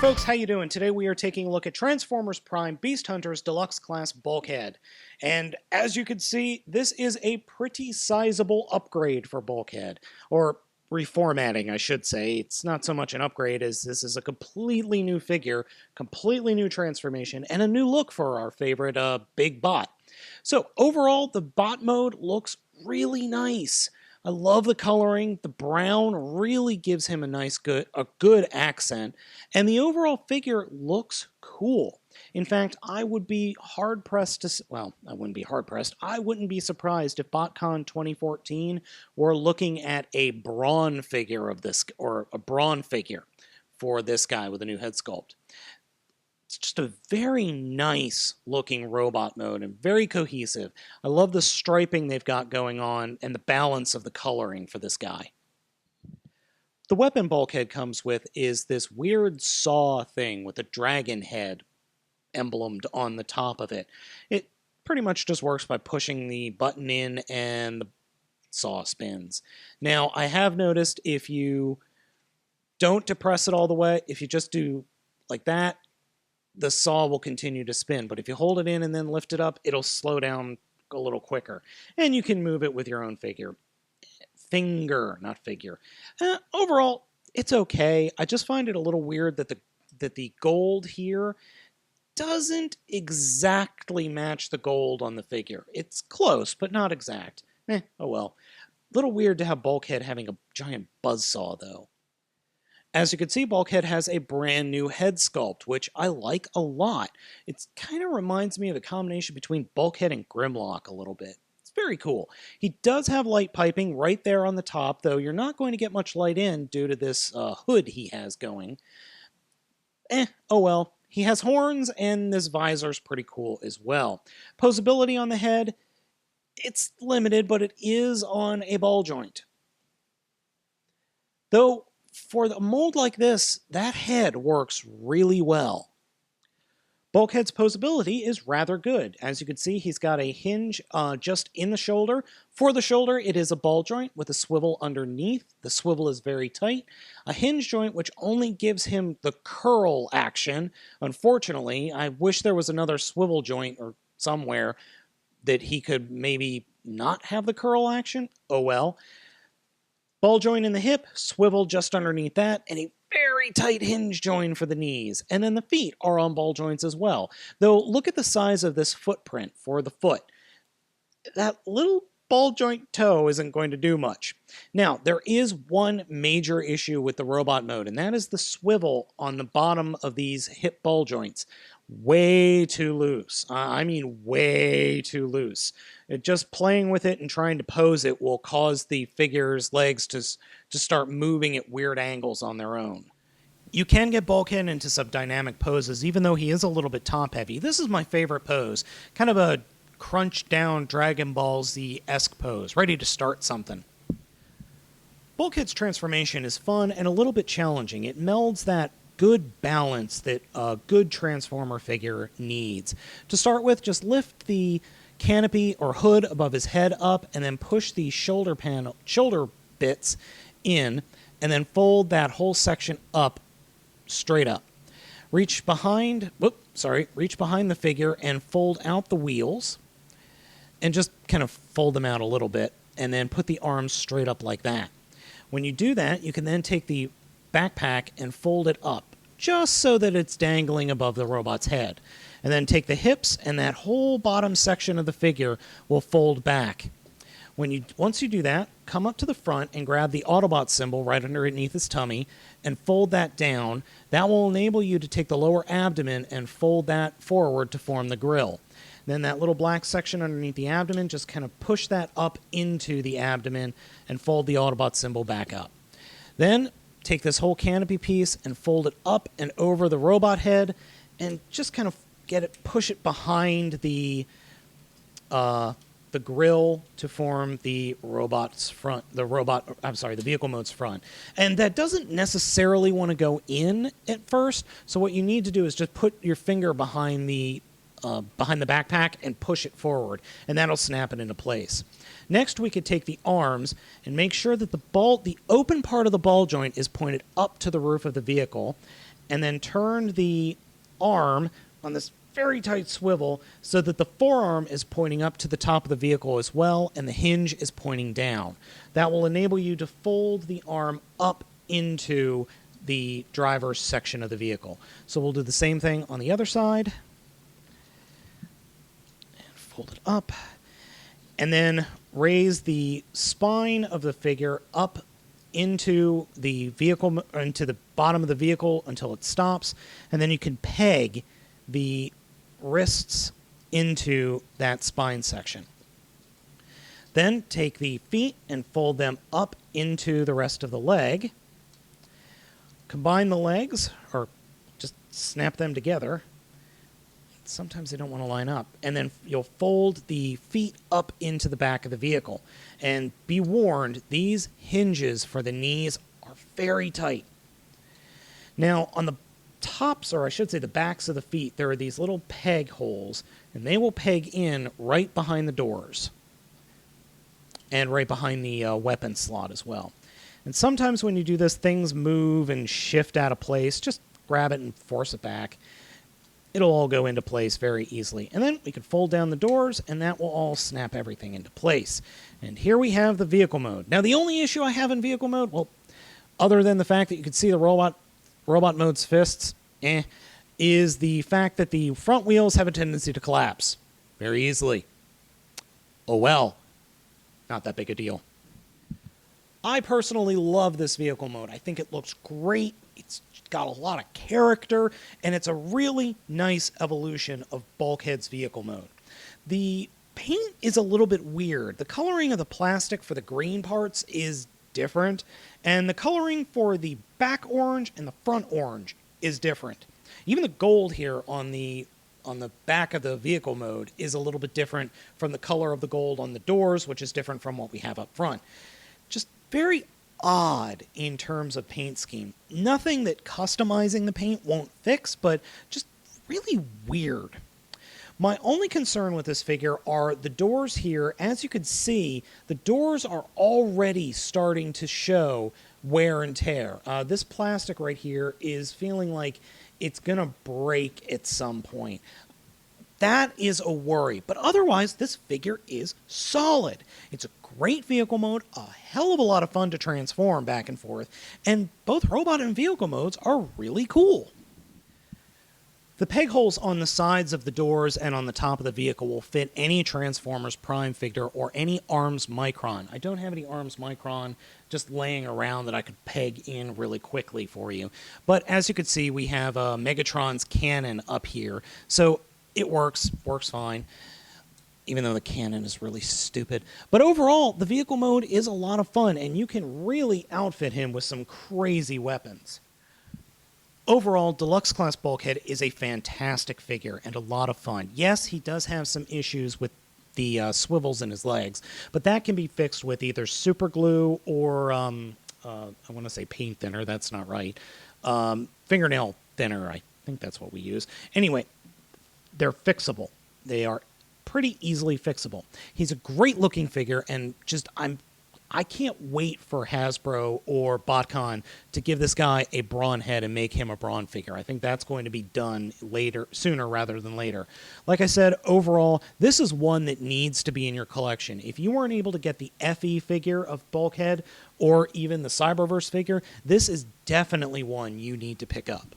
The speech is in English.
folks, how you doing? Today we are taking a look at Transformers Prime Beast Hunters Deluxe Class Bulkhead. And as you can see, this is a pretty sizable upgrade for Bulkhead. Or reformatting, I should say. It's not so much an upgrade as this is a completely new figure, completely new transformation, and a new look for our favorite big bot. So overall, the bot mode looks really nice. I love the coloring. The brown really gives him a good accent, and the overall figure looks cool. In fact, I would be hard-pressed to... Well, I wouldn't be hard-pressed. I wouldn't be surprised if BotCon 2014 were looking at a brawn figure of this, or a brawn figure for this guy with a new head sculpt. It's just a very nice looking robot mode and very cohesive. I love the striping they've got going on and the balance of the coloring for this guy. The weapon Bulkhead comes with is this weird saw thing with a dragon head emblemed on the top of it. It pretty much just works by pushing the button in and the saw spins. Now, I have noticed if you don't depress it all the way, if you just do like that, the saw will continue to spin, but if you hold it in and then lift it up, it'll slow down a little quicker. And you can move it with your own not figure. Overall, it's okay. I just find it a little weird that the gold here doesn't exactly match the gold on the figure. It's close, but not exact. Oh well. Little weird to have Bulkhead having a giant buzzsaw, though. As you can see, Bulkhead has a brand new head sculpt, which I like a lot. It kind of reminds me of a combination between Bulkhead and Grimlock a little bit. It's very cool. He does have light piping right there on the top, though you're not going to get much light in due to this hood he has going. Oh well. He has horns, and this visor's pretty cool as well. Posability on the head, it's limited, but it is on a ball joint. Though, for a mold like this, that head works really well. Bulkhead's posability is rather good. As you can see, he's got a hinge just in the shoulder. For the shoulder, it is a ball joint with a swivel underneath. The swivel is very tight. A hinge joint which only gives him the curl action. Unfortunately, I wish there was another swivel joint or somewhere that he could maybe not have the curl action. Oh well. Ball joint in the hip, swivel just underneath that, and a very tight hinge joint for the knees. And then the feet are on ball joints as well. Though, look at the size of this footprint for the foot. That little ball joint toe isn't going to do much. Now, there is one major issue with the robot mode, and that is the swivel on the bottom of these hip ball joints. Way too loose. I mean way too loose. Just playing with it and trying to pose it will cause the figure's legs to start moving at weird angles on their own. You can get Bulkhead into some dynamic poses, even though he is a little bit top-heavy. This is my favorite pose. Kind of a crunch-down Dragon Ball Z-esque pose, ready to start something. Bulkhead's transformation is fun and a little bit challenging. It melds that good balance that a good Transformer figure needs. To start with, just lift the canopy or hood above his head up and then push the shoulder bits in and then fold that whole section up straight up. Reach behind the figure and fold out the wheels and just kind of fold them out a little bit and then put the arms straight up like that. When you do that, you can then take the backpack and fold it up, just so that it's dangling above the robot's head. And then take the hips, and that whole bottom section of the figure will fold back. Once you do that, come up to the front and grab the Autobot symbol right underneath his tummy and fold that down. That will enable you to take the lower abdomen and fold that forward to form the grill. Then that little black section underneath the abdomen, just kind of push that up into the abdomen and fold the Autobot symbol back up. Then take this whole canopy piece and fold it up and over the robot head and just kind of push it behind the grill to form the vehicle mode's front. And that doesn't necessarily want to go in at first, so what you need to do is just put your finger behind the backpack and push it forward, and that'll snap it into place. Next, we could take the arms and make sure that the open part of the ball joint is pointed up to the roof of the vehicle, and then turn the arm on this very tight swivel so that the forearm is pointing up to the top of the vehicle as well, and the hinge is pointing down. That will enable you to fold the arm up into the driver's section of the vehicle. So we'll do the same thing on the other side. And fold it up. And then raise the spine of the figure up into the vehicle, into the bottom of the vehicle until it stops, and then you can peg the wrists into that spine section. Then take the feet and fold them up into the rest of the leg. Combine the legs, or just snap them together. Sometimes they don't want to line up. And then you'll fold the feet up into the back of the vehicle. And be warned, these hinges for the knees are very tight. Now, on the tops, or I should say the backs of the feet, there are these little peg holes, and they will peg in right behind the doors. And right behind the weapon slot as well. And sometimes when you do this, things move and shift out of place. Just grab it and force it back. It'll all go into place very easily. And then we can fold down the doors, and that will all snap everything into place. And here we have the vehicle mode. Now, the only issue I have in vehicle mode, well, other than the fact that you can see the robot mode's fists, is the fact that the front wheels have a tendency to collapse very easily. Oh well, not that big a deal. I personally love this vehicle mode. I think it looks great. It's got a lot of character, and it's a really nice evolution of Bulkhead's vehicle mode. The paint is a little bit weird. The coloring of the plastic for the green parts is different, and the coloring for the back orange and the front orange is different. Even the gold here on the back of the vehicle mode is a little bit different from the color of the gold on the doors, which is different from what we have up front. Just very odd in terms of paint scheme. Nothing that customizing the paint won't fix, but just really weird. My only concern with this figure are the doors here. As you can see, the doors are already starting to show wear and tear. This plastic right here is feeling like it's going to break at some point. That is a worry. But otherwise, this figure is solid. It's a great vehicle mode, a hell of a lot of fun to transform back and forth, and both robot and vehicle modes are really cool. The peg holes on the sides of the doors and on the top of the vehicle will fit any Transformers Prime figure or any ARMS Micron. I don't have any ARMS Micron just laying around that I could peg in really quickly for you. But as you can see, we have Megatron's cannon up here. So it works fine, even though the cannon is really stupid. But overall, the vehicle mode is a lot of fun, and you can really outfit him with some crazy weapons. Overall, Deluxe Class Bulkhead is a fantastic figure and a lot of fun. Yes, he does have some issues with the swivels in his legs, but that can be fixed with either super glue or, I want to say paint thinner, that's not right, fingernail thinner, I think that's what we use. Anyway, they're fixable. They are pretty easily fixable. He's a great looking figure, and just I can't wait for Hasbro or BotCon to give this guy a Brawn head and make him a Brawn figure. I think that's going to be done sooner rather than later. Like I said, overall, this is one that needs to be in your collection. If you weren't able to get the FE figure of Bulkhead or even the Cyberverse figure, this is definitely one you need to pick up.